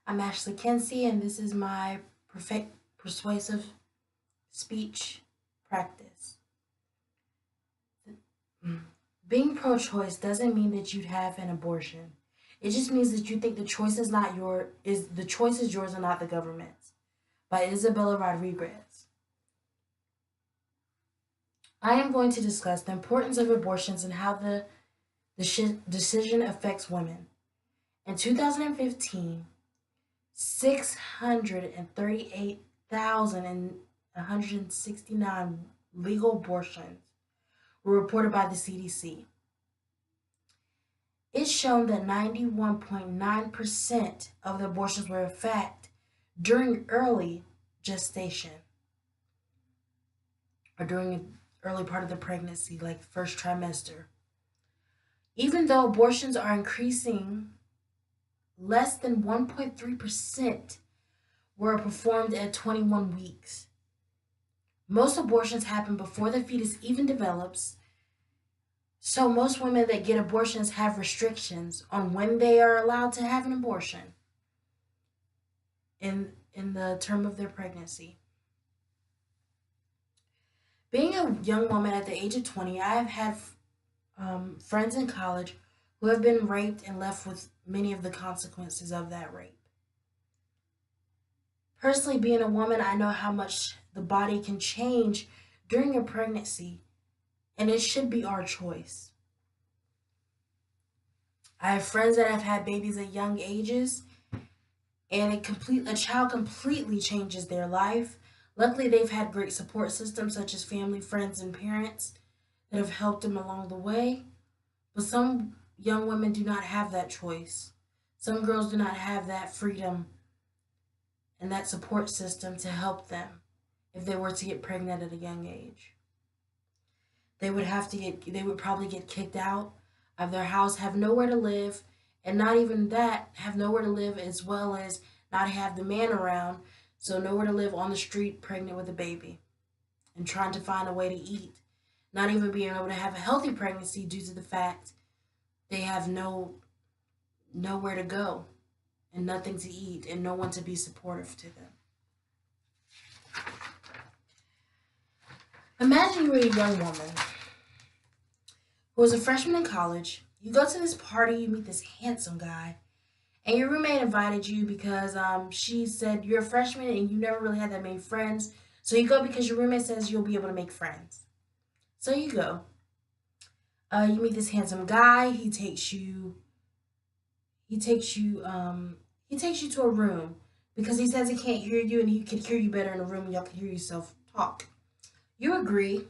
I'm Ashley Kinsey, and this is my perfect persuasive speech practice. Being pro-choice doesn't mean that you'd have an abortion. It just means that you think the choice is yours and not the government's. By Isabella Rodriguez. I am going to discuss the importance of abortions and how the decision affects women. In 2015, 638,169 legal abortions were reported by the CDC. It's shown that 91.9% of the abortions were in fact during early gestation or during the early part of the pregnancy, like first trimester. Even though abortions are increasing, less than 1.3% were performed at 21 weeks. Most abortions happen before the fetus even develops, so most women that get abortions have restrictions on when they are allowed to have an abortion in the term of their pregnancy. Being a young woman at the age of 20, I have had friends in college who have been raped and left with many of the consequences of that rape. Personally, being a woman, I know how much the body can change during a pregnancy, and it should be our choice. I have friends that have had babies at young ages, and a child completely changes their life. Luckily, they've had great support systems such as family, friends, and parents that have helped them along the way. But some young women do not have that choice. Some girls do not have that freedom and that support system to help them if they were to get pregnant at a young age. They would probably get kicked out of their house, have nowhere to live, and not even that, have nowhere to live as well as not have the man around, so nowhere to live on the street pregnant with a baby and trying to find a way to eat. Not even being able to have a healthy pregnancy due to the fact they have nowhere to go and nothing to eat and no one to be supportive to them. Imagine you were a young woman who was a freshman in college. You go to this party, you meet this handsome guy, and your roommate invited you because she said you're a freshman and you never really had that many friends. So you go because your roommate says you'll be able to make friends. So you go. You meet this handsome guy. He takes you to a room because he says he can't hear you and he could hear you better in a room and y'all can hear yourself talk. You agree.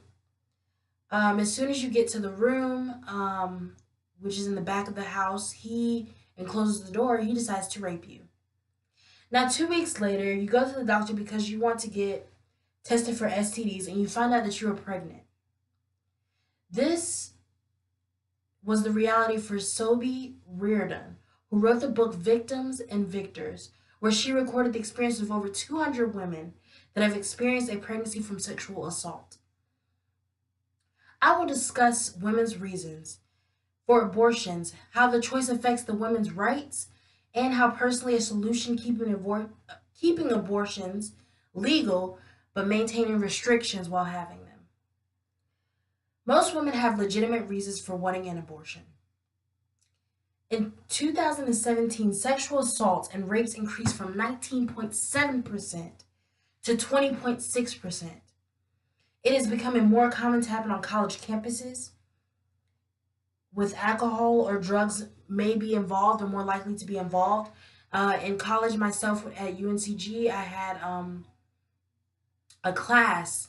As soon as you get to the room, which is in the back of the house, he and closes the door. He decides to rape you. Now, 2 weeks later, you go to the doctor because you want to get tested for STDs and you find out that you are pregnant. This was the reality for Sophie Reardon, who wrote the book Victims and Victors, where she recorded the experience of over 200 women that have experienced a pregnancy from sexual assault. I will discuss women's reasons for abortions, how the choice affects the women's rights, and how personally a solution keeping abortions legal but maintaining restrictions while having them. Most women have legitimate reasons for wanting an abortion. In 2017, sexual assaults and rapes increased from 19.7% to 20.6%. It is becoming more common to happen on college campuses, with alcohol or drugs may be involved or more likely to be involved. In college, myself at UNCG, I had a class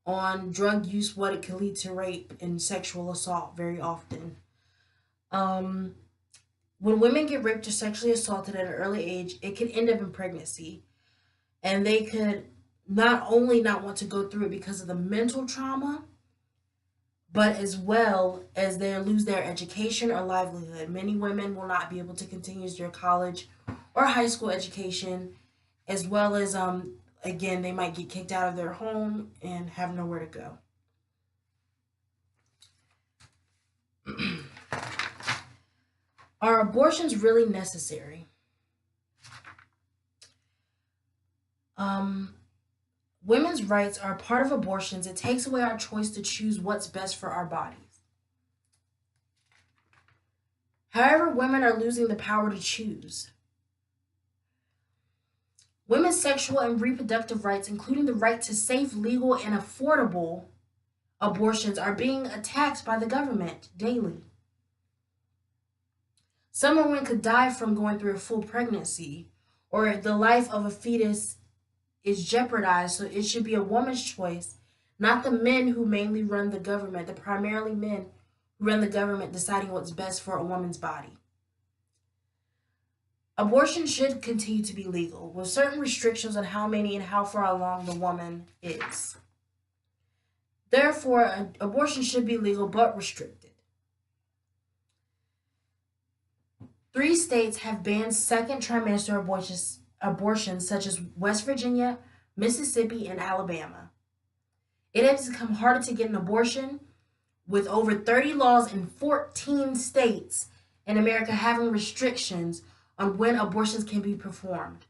on drug use, what it can lead to rape and sexual assault very often. Um, when women get raped or sexually assaulted at an early age, it can end up in pregnancy. And they could not only not want to go through it because of the mental trauma, but as well as they lose their education or livelihood. Many women will not be able to continue their college or high school education, as well as, again, they might get kicked out of their home and have nowhere to go. Are abortions really necessary? Um, Women's rights are a part of abortions. It takes away our choice to choose what's best for our bodies. However, women are losing the power to choose. Women's sexual and reproductive rights, including the right to safe, legal, and affordable abortions, are being attacked by the government daily. Some women could die from going through a full pregnancy, or the life of a fetus is jeopardized, so it should be a woman's choice, not the men who mainly run the government, the primarily men who run the government deciding what's best for a woman's body. Abortion should continue to be legal, with certain restrictions on how many and how far along the woman is. Therefore, abortion should be legal but restricted. 3 states have banned second trimester abortions, such as West Virginia, Mississippi, and Alabama. It has become harder to get an abortion, with over 30 laws in 14 states in America having restrictions on when abortions can be performed.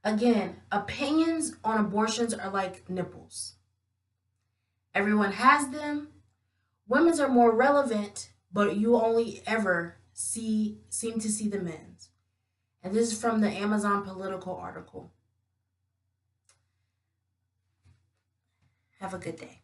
Again, opinions on abortions are like nipples. Everyone has them. Women's are more relevant, but you only ever seem to see the men's. And this is from the Amazon Political article. Have a good day.